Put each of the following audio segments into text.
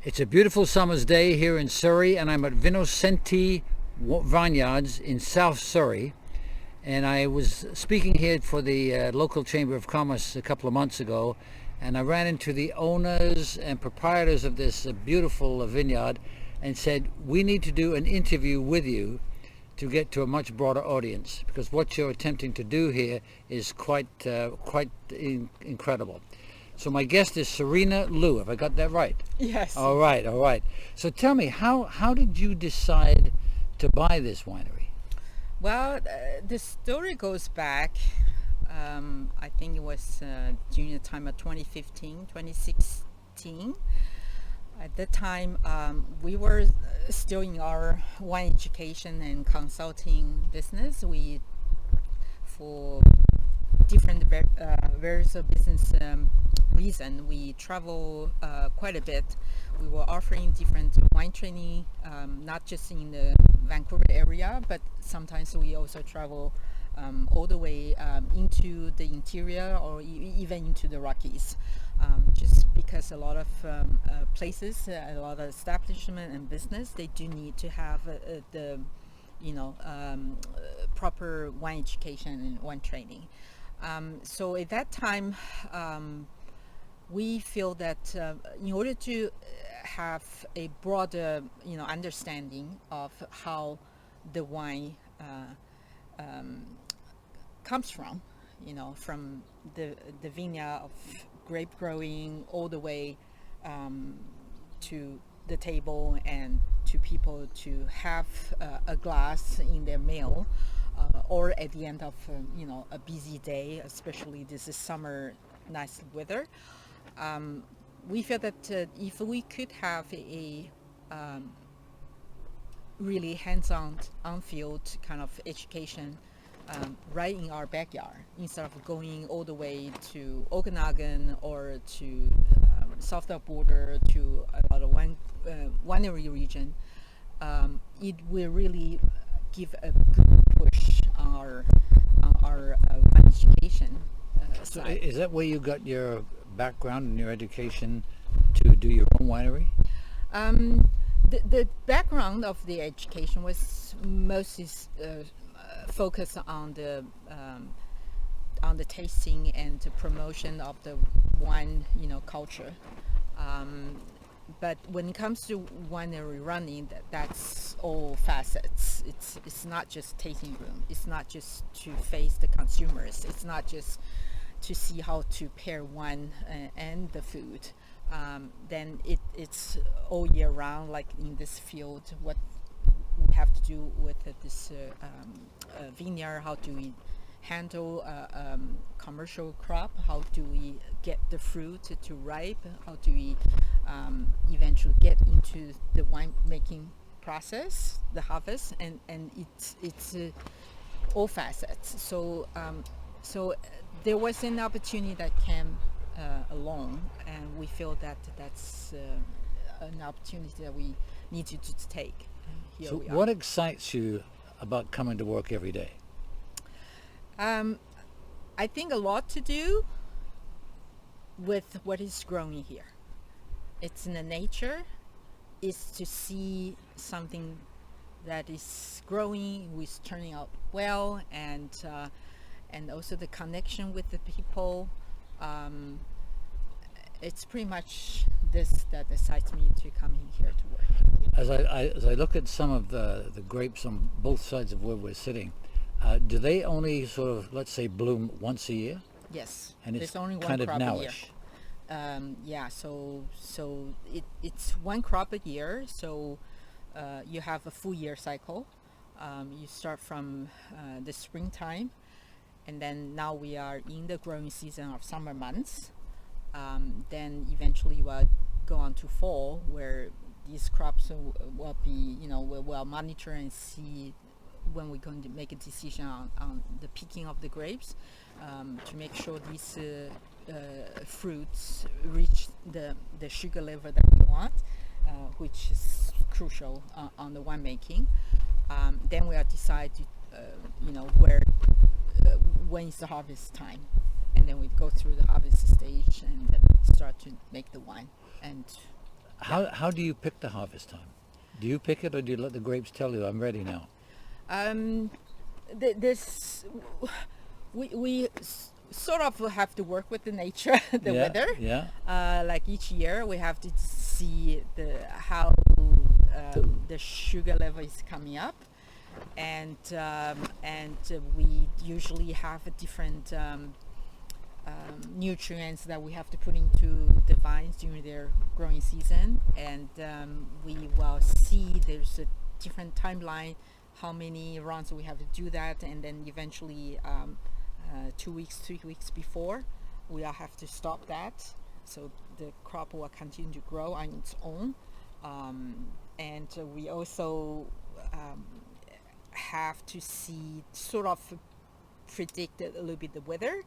It's a beautiful summer's day here in Surrey, and I'm at Vinoscenti Vineyards in South Surrey. And I was speaking here for the local Chamber of Commerce a couple of months ago, and I ran into the owners and proprietors of this beautiful vineyard and said, we need to do an interview with you to get to a much broader audience, because what you're attempting to do here is quite incredible. So my guest is Serena Lu. Have I got that right? Yes. All right. So tell me, how did you decide to buy this winery? Well, the story goes back, I think it was during the time of 2015, 2016. At that time, we were still in our wine education and consulting business. For different various business reasons, we travel quite a bit. We were offering different wine training, not just in the Vancouver area, but sometimes we also travel all the way into the interior or even into the Rockies. Just because a lot of places, a lot of establishment and business, they do need to have the proper wine education and wine training. So at that time, we feel that in order to have a broader, understanding of how the wine comes from, from the vineyard of grape growing all the way to the table and to people to have a glass in their meal, or at the end of a busy day, especially this is summer, nice weather. We feel that if we could have a really hands-on, on-field kind of education right in our backyard, instead of going all the way to Okanagan or to south of border to a lot of winery region, it will really give a good push on our wine education So side. is that where you got your background and your education to do your own winery? The background of the education was mostly focused on the tasting and the promotion of the wine, culture. But when it comes to winery running, that's all facets. It's not just tasting room. It's not just to face the consumers. It's not just to see how to pair wine and the food. Then it's all year round, like in this field, what we have to do with this vineyard. How do we handle commercial crop? How do we get the fruit to ripe? How do we eventually get into the winemaking process, the harvest? And it's all facets. So there was an opportunity that came along, and we feel that that's an opportunity that we needed to take. Here So we are. what excites you about coming to work every day? I think a lot to do with what is growing here. It's in the nature. It's to see something that is growing, is turning out well, and also the connection with the people. It's pretty much this that excites me to come in here to work. As I look at some of the grapes on both sides of where we're sitting, do they only sort of, let's say, bloom once a year? Yes, And it's there's only one kind of crop a year. nowish. So it's one crop a year. So you have a full year cycle. You start from the springtime, and then now we are in the growing season of summer months. Then eventually we'll go on to fall, where these crops will be, we'll monitor and see when we're going to make a decision on the picking of the grapes, to make sure these fruits reach the sugar level that we want, which is crucial on the winemaking. Then we'll decide, where when is the harvest time, and then we go through the harvest stage and then start to make the wine. And How do you pick the harvest time? Do you pick it, or do you let the grapes tell you I'm ready now? This we sort of have to work with the nature, the weather. Yeah. Like each year, we have to see how the sugar level is coming up, and we usually have a different nutrients that we have to put into the vines during their growing season, and we will see there's a different timeline, how many rounds we have to do that, and then eventually 2 weeks, 3 weeks before, we will have to stop that, so the crop will continue to grow on its own. And we also have to see, sort of predict a little bit the weather,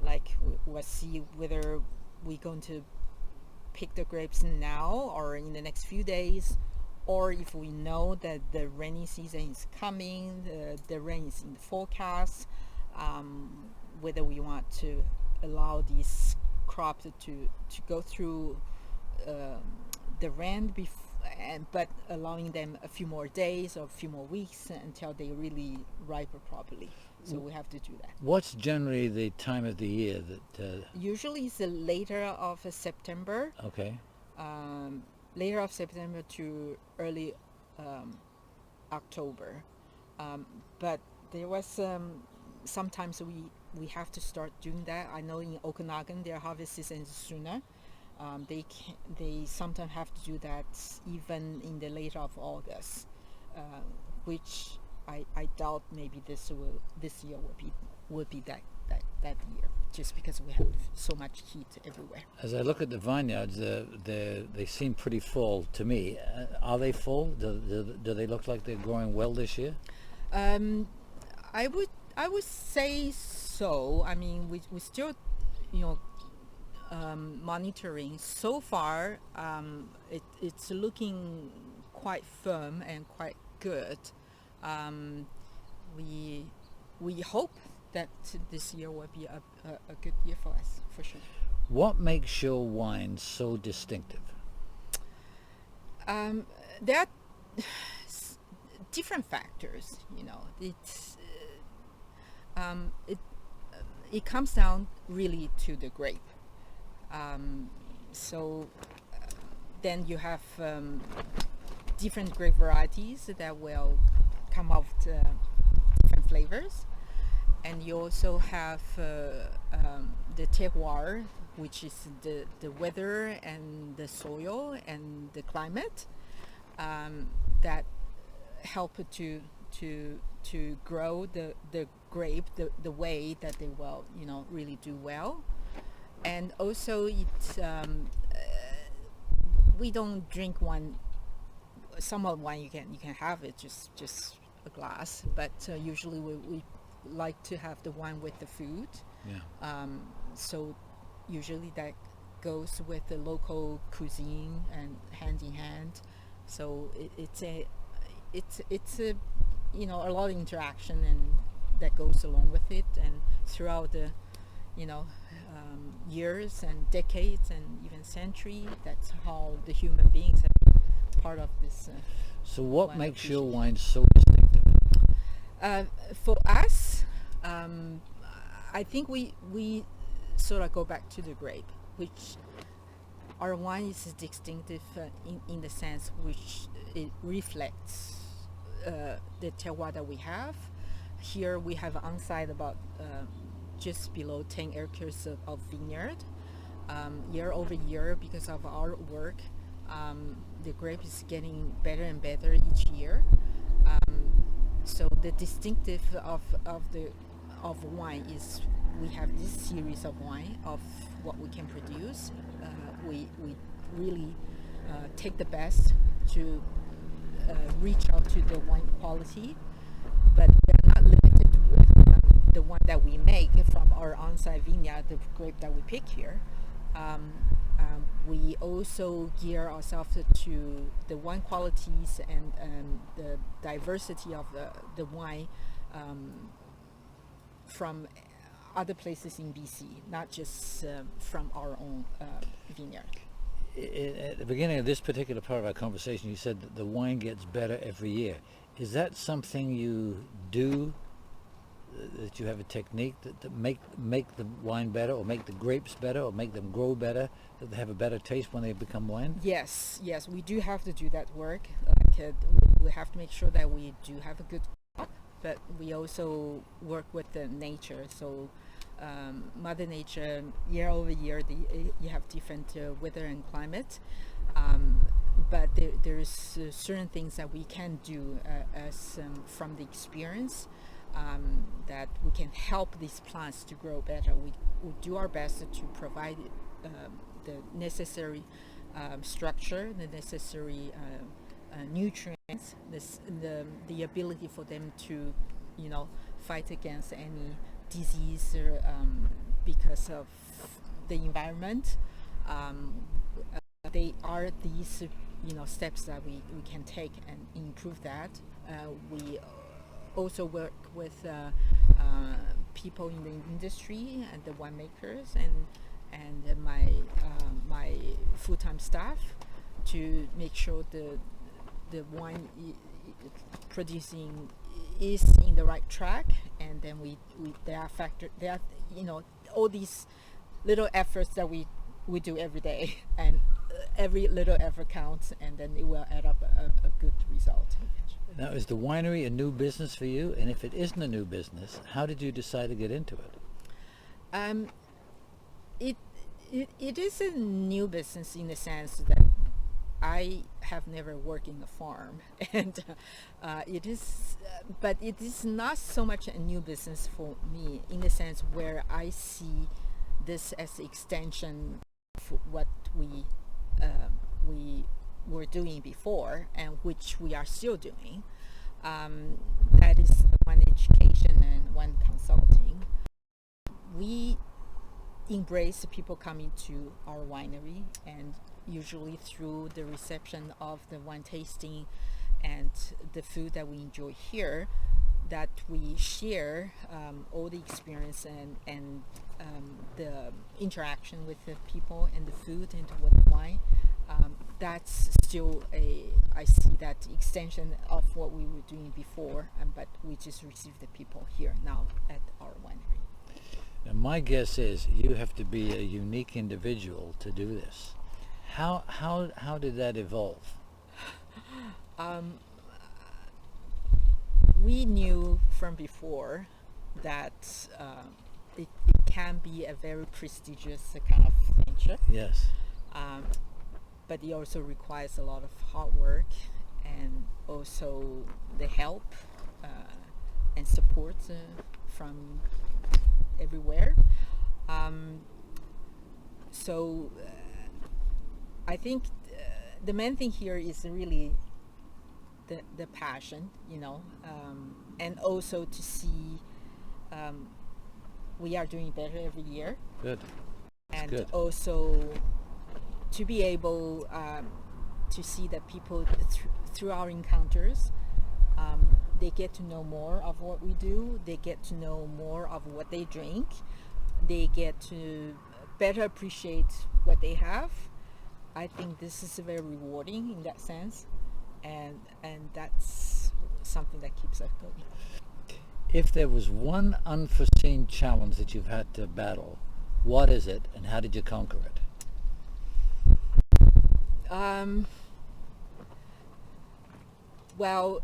like we'll see whether we're going to pick the grapes now or in the next few days, or if we know that the rainy season is coming, the rain is in the forecast, whether we want to allow these crops to go through the rain but allowing them a few more days or a few more weeks until they really ripen properly. So we have to do that. What's generally the time of the year that? Usually it's the later of September. Okay. Later of September to early October. But there was sometimes we have to start doing that. I know in Okanagan their harvest season is sooner. They sometimes have to do that even in the later of August, which I doubt maybe this year will be that year, just because we have so much heat everywhere. As I look at the vineyards, they seem pretty full to me. Are they full? Do they look like they're growing well this year? I would say so. I mean, we still, monitoring. So far, it's looking quite firm and quite good. We hope that this year will be a good year for us, for sure. What makes your wine so distinctive? There are different factors. It comes down really to the grape. So then you have different grape varieties that will come out different flavors, and you also have the terroir, which is the weather and the soil and the climate that help to grow the grape the way that they will really do well. And also we don't drink wine. Some of wine you can have it just a glass, but usually we like to have the wine with the food. Yeah. So usually that goes with the local cuisine and hand in hand. So it's a a lot of interaction and that goes along with it, and throughout the years and decades and even century, that's how the human beings have been part of this. So what makes your wine so distinctive? For us, I think we sort of go back to the grape, which our wine is distinctive in the sense which it reflects the terroir that we have. Here we have on site about just below 10 acres of vineyard. Year over year, because of our work, the grape is getting better and better each year. So the distinctive of wine is we have this series of wine of what we can produce. We really take the best to reach out to the wine quality, but we're not limited with the one that we make from our on-site vineyard, the grape that we pick here. We also gear ourselves to the wine qualities and the diversity of the wine from other places in BC, not just from our own vineyard. At the beginning of this particular part of our conversation, you said that the wine gets better every year. Is that something you do? That you have a technique that make the wine better, or make the grapes better, or make them grow better, that they have a better taste when they become wine? Yes, we do have to do that work. We have to make sure that we do have a good crop, but we also work with the nature. So Mother Nature, year over year, you have different weather and climate. But there's certain things that we can do as from the experience, that we can help these plants to grow better. We do our best to provide the necessary structure, the necessary nutrients, the ability for them to, fight against any disease because of the environment. They are these, steps that we can take and improve that. We also work with people in the industry and the winemakers and my full-time staff to make sure the wine producing is in the right track, and then there are all these little efforts that we do every day, and every little effort counts, and then it will add up a good result. Now, is the winery a new business for you? And if it isn't a new business, how did you decide to get into it? It is a new business in the sense that I have never worked in a farm, and it is, but it is not so much a new business for me in the sense where I see this as an extension of what we were doing before, and which we are still doing. That is the wine education and wine consulting. We embrace people coming to our winery, and usually through the reception of the wine tasting and the food that we enjoy here, that we share all the experience and the interaction with the people and the food and with the wine. That's still I see that extension of what we were doing before, but we just receive the people here now at our winery. Now, my guess is you have to be a unique individual to do this. How did that evolve? We knew from before that it can be a very prestigious kind of venture. Yes. But it also requires a lot of hard work, and also the help and support from everywhere. So I think the main thing here is really the passion, and also to see we are doing better every year. Good. And good. Also to be able to see that people through our encounters, they get to know more of what we do, they get to know more of what they drink, they get to better appreciate what they have. I think this is very rewarding in that sense, and that's something that keeps us going. If there was one unforeseen challenge that you've had to battle, what is it, and how did you conquer it? Well,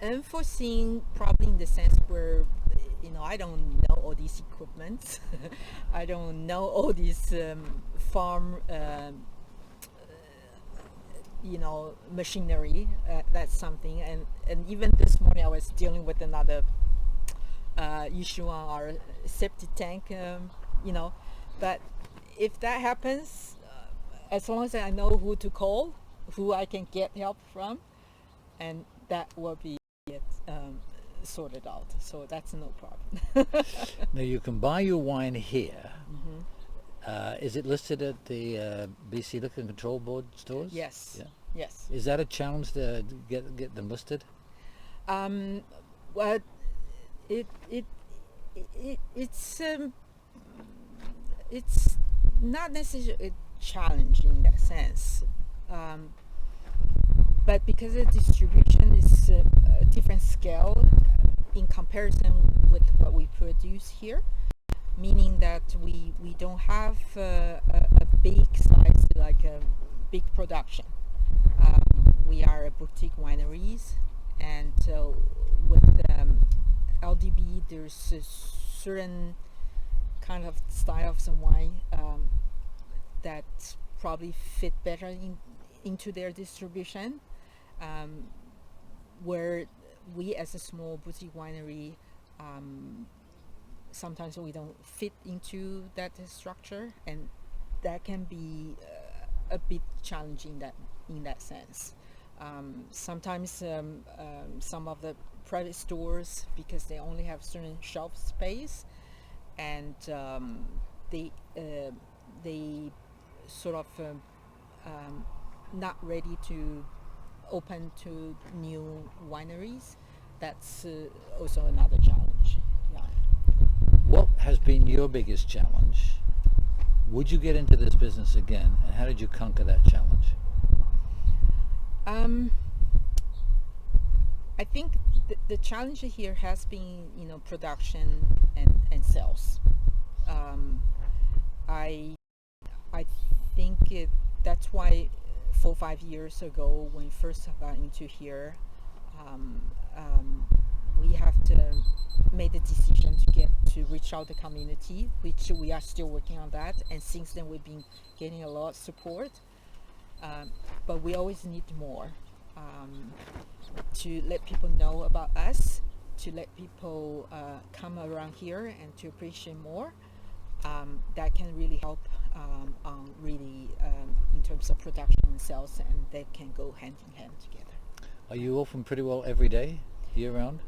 unforeseen probably in the sense where, I don't know all these equipments. I don't know all these farm, machinery. That's something. And even this morning I was dealing with another issue on our septic tank, But if that happens, as long as I know who to call, who I can get help from, and that will be sorted out. So that's no problem. Now, you can buy your wine here. Mm-hmm. Is it listed at the BC Liquor Control Board stores? Yes. Yeah. Yes. Is that a challenge to get them listed? Well, it's not necessarily a challenge in that sense. But because the distribution is a different scale in comparison with what we produce here, meaning that we don't have a big size, like a big production. We are a boutique wineries, and with LDB, there's a certain kind of style of some wine that probably fit better into their distribution, where we as a small boutique winery, sometimes we don't fit into that structure, and that can be a bit challenging in that sense. Sometimes some of the private stores, because they only have certain shelf space, and they sort of not ready to open to new wineries. That's also another challenge. Yeah. What has been your biggest challenge? Would you get into this business again, and how did you conquer that challenge? I think the challenge here has been, production and sales. I think that's why 4 or 5 years ago, when we first got into here, we have to make the decision to reach out the community, which we are still working on that. And since then, we've been getting a lot of support. But we always need more to let people know about us, to let people come around here and to appreciate more. That can really help in terms of production and sales, and they can go hand in hand together. Are you open pretty well every day, year round?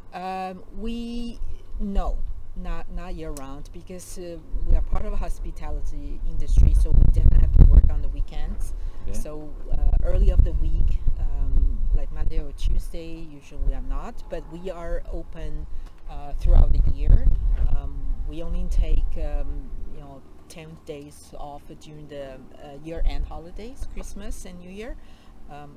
No, not year round, because we are part of a hospitality industry, so we definitely have to work on the weekends. Okay. So early of the week, like Monday or Tuesday, usually we are not, but we are open throughout the year. We only take 10 days off during the year-end holidays, Christmas and New Year.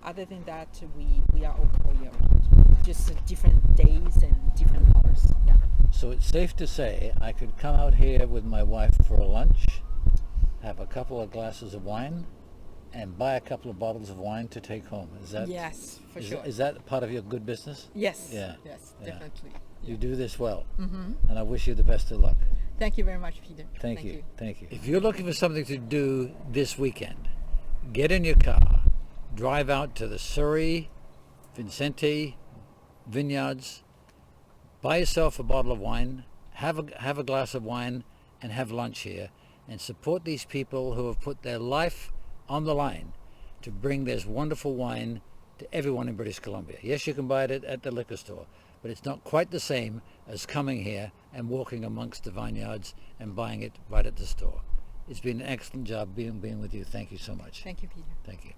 Other than that, we are open all year round, just different days and different hours. Yeah. So it's safe to say I could come out here with my wife for a lunch, have a couple of glasses of wine, and buy a couple of bottles of wine to take home. Is that? Yes, for sure. Is that part of your good business? Yes. Yeah. Yes, Yeah. definitely. You Yeah. do this well, Mm-hmm. and I wish you the best of luck. Thank you very much, Peter. Thank you. Thank you. If you're looking for something to do this weekend, get in your car, drive out to the Surrey Vinoscenti Vineyards, buy yourself a bottle of wine, have a glass of wine, and have lunch here, and support these people who have put their life on the line to bring this wonderful wine to everyone in British Columbia. Yes, you can buy it at the liquor store, but it's not quite the same as coming here and walking amongst the vineyards and buying it right at the store. It's been an excellent job being with you. Thank you so much. Thank you, Peter. Thank you.